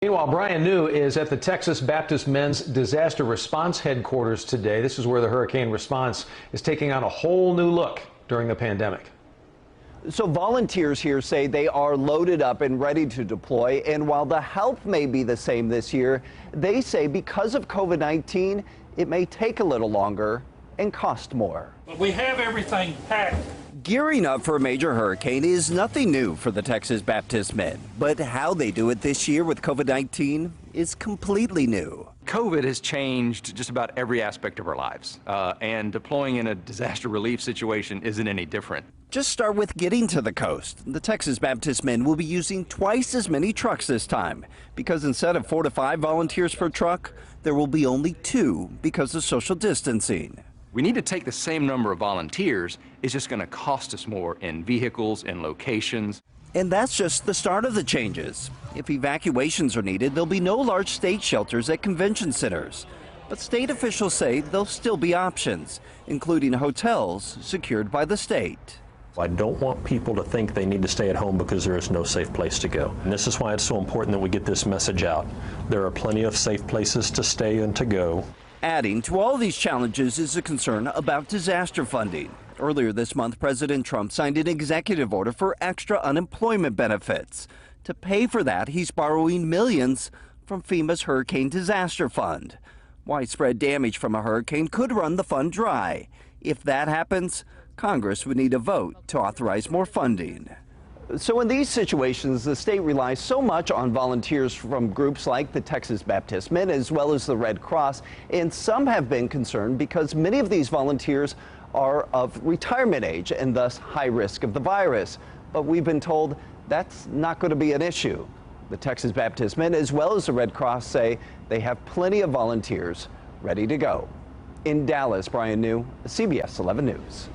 Meanwhile, Brian New is at the Texas Baptist Men's Disaster Response Headquarters today. This is where the hurricane response is taking on a whole new look during the pandemic. So volunteers here say they are loaded up and ready to deploy. And while the help may be the same this year, they say because of COVID-19, it may take a little longer and cost more. But we have everything packed. Gearing up for a major hurricane is nothing new for the Texas Baptist men, but how they do it this year with COVID-19 is completely new. COVID has changed just about every aspect of our lives, and deploying in a disaster relief situation isn't any different. Just start with getting to the coast. The Texas Baptist men will be using twice as many trucks this time, because instead of 4 to 5 volunteers per truck, there will be only 2 because of social distancing. We need to take the same number of volunteers. It's just going to cost us more in vehicles and locations. And that's just the start of the changes. If evacuations are needed, there'll be no large state shelters at convention centers. But state officials say there'll still be options, including hotels secured by the state. I don't want people to think they need to stay at home because there is no safe place to go. And this is why it's so important that we get this message out. There are plenty of safe places to stay and to go. Adding to all these challenges is a concern about disaster funding. Earlier this month, President Trump signed an executive order for extra unemployment benefits. To pay for that, he's borrowing millions from FEMA's Hurricane Disaster Fund. Widespread damage from a hurricane could run the fund dry. If that happens, Congress would need a vote to authorize more funding. So in these situations, the state relies so much on volunteers from groups like the Texas Baptist Men as well as the Red Cross, and some have been concerned because many of these volunteers are of retirement age and thus high risk of the virus. But we've been told that's not going to be an issue. The Texas Baptist Men as well as the Red Cross say they have plenty of volunteers ready to go. In Dallas, Brian New, CBS 11 News.